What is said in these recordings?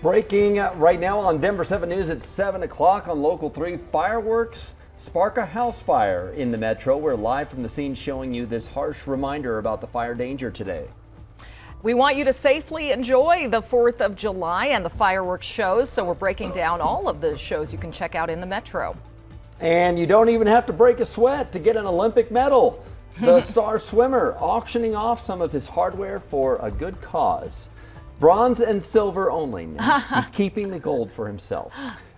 Breaking right now on Denver 7 News at 7 o'clock on Local 3, fireworks spark a house fire in the metro. We're live from the scene showing you this harsh reminder about the fire danger today. We want you to safely enjoy the 4th of July and the fireworks shows, so we're breaking down all of the shows you can check out in the metro. And you don't even have to break a sweat to get an Olympic medal. The star swimmer auctioning off some of his hardware for a good cause. Bronze and silver only. He's keeping the gold for himself.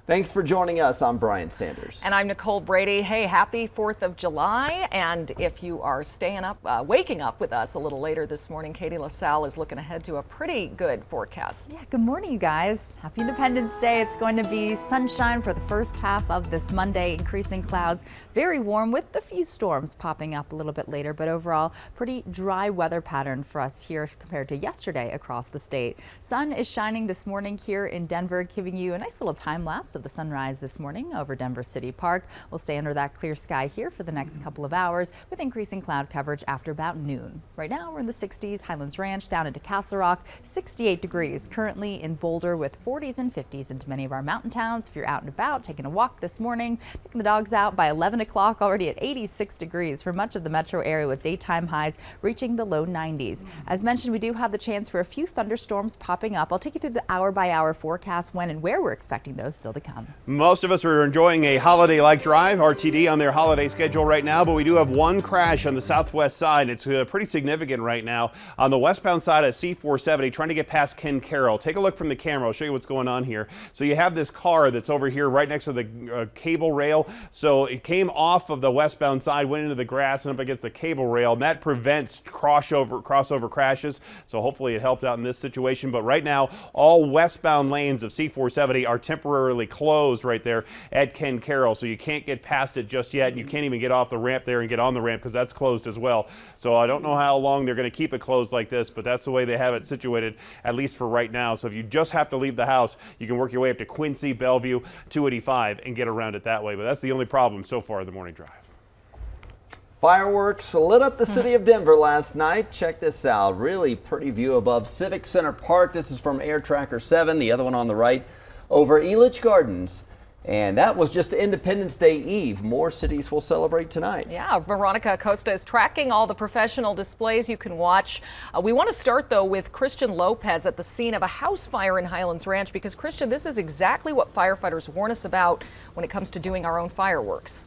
Thanks for joining us. I'm Brian Sanders. And I'm Nicole Brady. Hey, happy 4th of July. And if you are staying up, waking up with us a little later this morning, Katie LaSalle is looking ahead to a pretty good forecast. Yeah, good morning, you guys. Happy Independence Day. It's going to be sunshine for the first half of this Monday, increasing clouds, very warm with a few storms popping up a little bit later, but overall pretty dry weather pattern for us here compared to yesterday across the state. Sun is shining this morning here in Denver, giving you a nice little time lapse of the sunrise this morning over Denver City Park. We'll stay under that clear sky here for the next couple of hours with increasing cloud coverage after about noon. Right now we're in the 60s, Highlands Ranch down into Castle Rock, 68 degrees currently in Boulder with 40s and 50s into many of our mountain towns. If you're out and about taking a walk this morning, taking the dogs out by 11 o'clock, already at 86 degrees for much of the metro area with daytime highs reaching the low 90s. As mentioned, we do have the chance for a few thunderstorms popping up. I'll take you through the hour by hour forecast when and where we're expecting those still to come. Most of us are enjoying a holiday-like drive, RTD on their holiday schedule right now, but we do have one crash on the southwest side. It's pretty significant right now. On the westbound side of C470, trying to get past Ken Carroll. Take a look from the camera. I'll show you what's going on here. So you have this car that's over here right next to the cable rail. So it came off of the westbound side, went into the grass and up against the cable rail, and that prevents crossover crashes. So hopefully it helped out in this situation. But right now, all westbound lanes of C470 are temporarily closed right there at Ken Carroll, so you can't get past it just yet, and you can't even get off the ramp there and get on the ramp because that's closed as well. So I don't know how long they're going to keep it closed like this, but that's the way they have it situated, at least for right now. So if you just have to leave the house, you can work your way up to Quincy, Bellevue, 285 and get around it that way. But that's the only problem so far in the morning drive. Fireworks lit up the city of Denver last night. Check this out. Really pretty view above Civic Center Park. This is from Air Tracker 7, the other one on the right, over Elitch Gardens. And that was just Independence Day Eve. More cities will celebrate tonight. Yeah, Veronica Acosta is tracking all the professional displays you can watch. We want to start, though, with Christian Lopez at the scene of a house fire in Highlands Ranch, because, Christian, this is exactly what firefighters warn us about when it comes to doing our own fireworks.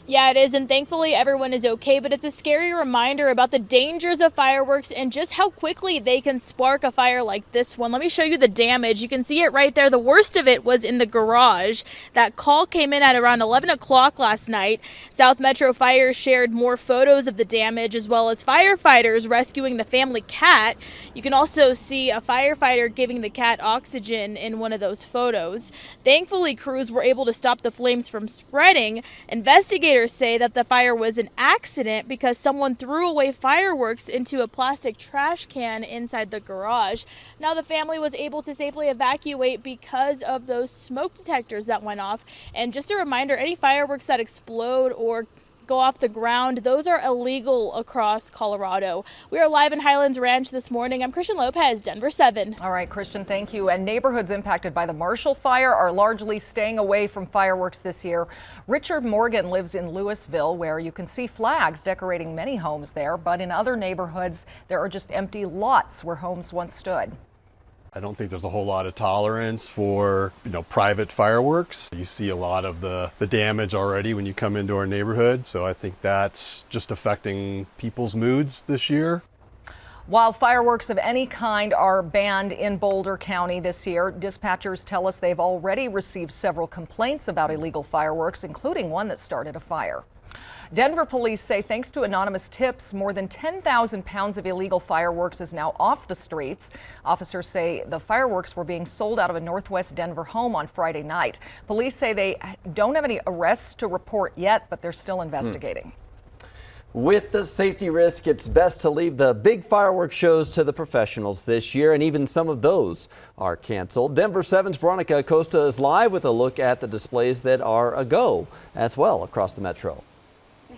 Yeah, it is, and thankfully everyone is okay, but it's a scary reminder about the dangers of fireworks and just how quickly they can spark a fire like this one. Let me show you the damage. You can see it right there. The worst of it was in the garage. That call came in at around 11 o'clock last night. South Metro Fire shared more photos of the damage, as well as firefighters rescuing the family cat. You can also see a firefighter giving the cat oxygen in one of those photos. Thankfully, crews were able to stop the flames from spreading. Investigators say that the fire was an accident because someone threw away fireworks into a plastic trash can inside the garage. Now the family was able to safely evacuate because of those smoke detectors that went off. And just a reminder, any fireworks that explode or go off the ground, those are illegal across Colorado. We are live in Highlands Ranch this morning. I'm Christian Lopez, Denver 7. All right, Christian, thank you. And neighborhoods impacted by the Marshall Fire are largely staying away from fireworks this year. Richard Morgan lives in Louisville, where you can see flags decorating many homes there, but in other neighborhoods, there are just empty lots where homes once stood. I don't think there's a whole lot of tolerance for, private fireworks. You see a lot of the damage already when you come into our neighborhood. So I think that's just affecting people's moods this year. While fireworks of any kind are banned in Boulder County this year, dispatchers tell us they've already received several complaints about illegal fireworks, including one that started a fire. Denver police say thanks to anonymous tips, more than 10,000 pounds of illegal fireworks is now off the streets. Officers say the fireworks were being sold out of a northwest Denver home on Friday night. Police say they don't have any arrests to report yet, but they're still investigating. With the safety risk, it's best to leave the big fireworks shows to the professionals this year, and even some of those are canceled. Denver 7's Veronica Acosta is live with a look at the displays that are a go as well across the metro.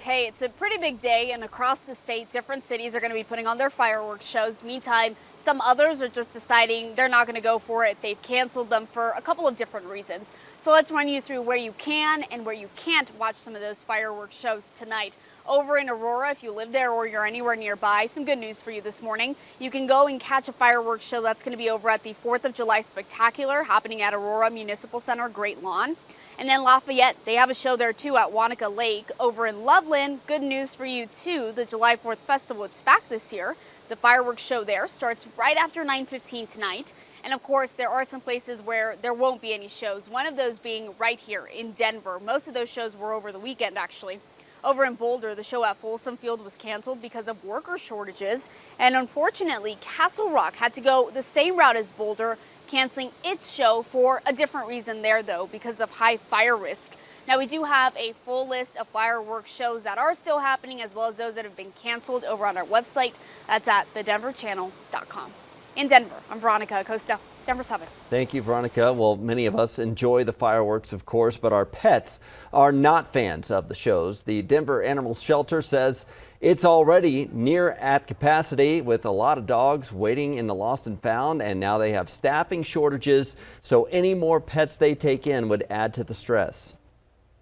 Hey, it's a pretty big day, and across the state, different cities are going to be putting on their fireworks shows. Meantime, some others are just deciding they're not going to go for it. They've canceled them for a couple of different reasons. So let's run you through where you can and where you can't watch some of those fireworks shows tonight. Over in Aurora, if you live there or you're anywhere nearby, some good news for you this morning. You can go and catch a fireworks show that's going to be over at the 4th of July Spectacular happening at Aurora Municipal Center, Great Lawn. And then Lafayette, they have a show there too at Wanaka Lake. Over in Loveland, good news for you too. The July 4th Festival, it's back this year. The fireworks show there starts right after 9:15 tonight. And of course, there are some places where there won't be any shows. One of those being right here in Denver. Most of those shows were over the weekend, actually. Over in Boulder, the show at Folsom Field was canceled because of worker shortages. And unfortunately, Castle Rock had to go the same route as Boulder, canceling its show for a different reason there, though, because of high fire risk. Now, we do have a full list of fireworks shows that are still happening, as well as those that have been canceled over on our website. That's at thedenverchannel.com. In Denver, I'm Veronica Acosta, Denver 7. Thank you, Veronica. Well, many of us enjoy the fireworks, of course, but our pets are not fans of the shows. The Denver Animal Shelter says it's already near at capacity with a lot of dogs waiting in the lost and found, and now they have staffing shortages, so any more pets they take in would add to the stress.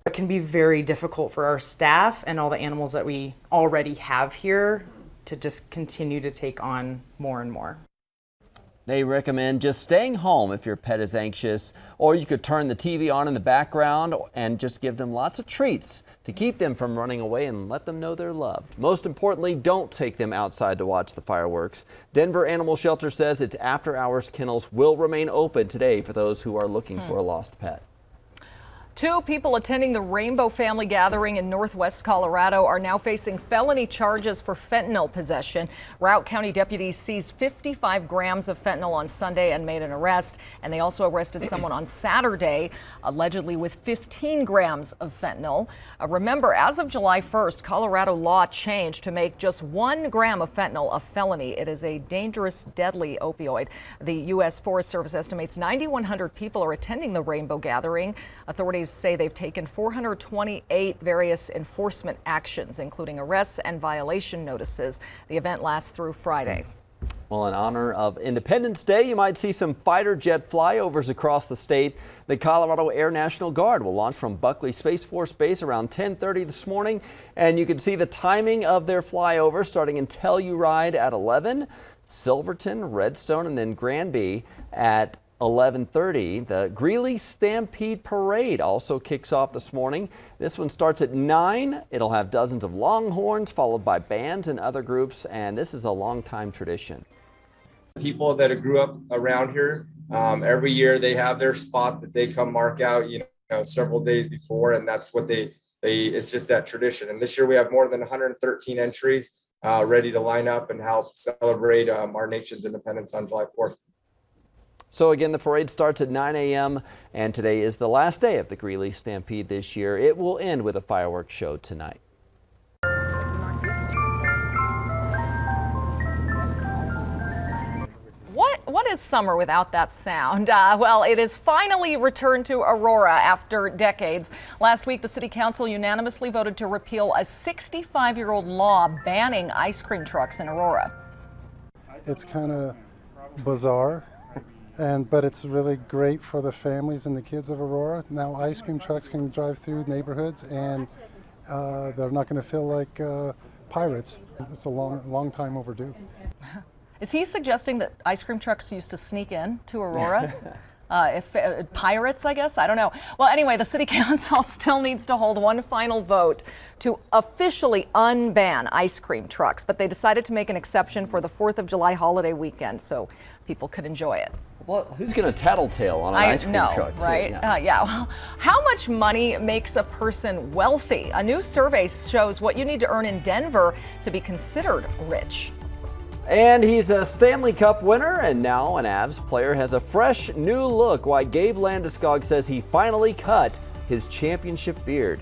It can be very difficult for our staff and all the animals that we already have here to just continue to take on more and more. They recommend just staying home if your pet is anxious, or you could turn the TV on in the background and just give them lots of treats to keep them from running away and let them know they're loved. Most importantly, don't take them outside to watch the fireworks. Denver Animal Shelter says its after-hours kennels will remain open today for those who are looking for a lost pet. 2 people attending the Rainbow Family Gathering in Northwest Colorado are now facing felony charges for fentanyl possession. Routt County deputies seized 55 grams of fentanyl on Sunday and made an arrest. And they also arrested someone on Saturday, allegedly with 15 grams of fentanyl. Remember, as of July 1st, Colorado law changed to make just 1 gram of fentanyl a felony. It is a dangerous, deadly opioid. The U.S. Forest Service estimates 9,100 people are attending the Rainbow Gathering. Authorities say they've taken 428 various enforcement actions, including arrests and violation notices. The event lasts through Friday. Well, in honor of Independence Day, you might see some fighter jet flyovers across the state. The Colorado Air National Guard will launch from Buckley Space Force Base around 10:30 this morning, and you can see the timing of their flyover starting in Telluride at 11, Silverton, Redstone, and then Granby at 11:30. The Greeley Stampede Parade also kicks off this morning. This one starts at 9. It'll have dozens of Longhorns followed by bands and other groups, and this is a long-time tradition. People that grew up around here, every year they have their spot that they come mark out, several days before, and that's what it's just that tradition. And this year we have more than 113 entries ready to line up and help celebrate our nation's independence on July 4th. So again, the parade starts at 9 a.m. and today is the last day of the Greeley Stampede this year. It will end with a fireworks show tonight. What is summer without that sound? Well, it is finally returned to Aurora after decades. Last week, the city council unanimously voted to repeal a 65-year-old law banning ice cream trucks in Aurora. It's kind of bizarre. But it's really great for the families and the kids of Aurora. Now ice cream trucks can drive through neighborhoods and they're not going to feel like pirates. It's a long time overdue. Is he suggesting that ice cream trucks used to sneak in to Aurora? Pirates, I guess? I don't know. Well, anyway, the city council still needs to hold one final vote to officially unban ice cream trucks, but they decided to make an exception for the 4th of July holiday weekend so people could enjoy it. Well, who's going to tattletale on an ice cream truck? Right? Yeah. Yeah. Well, how much money makes a person wealthy? A new survey shows what you need to earn in Denver to be considered rich. And he's a Stanley Cup winner, and now an Avs player has a fresh new look. Why Gabe Landeskog says he finally cut his championship beard.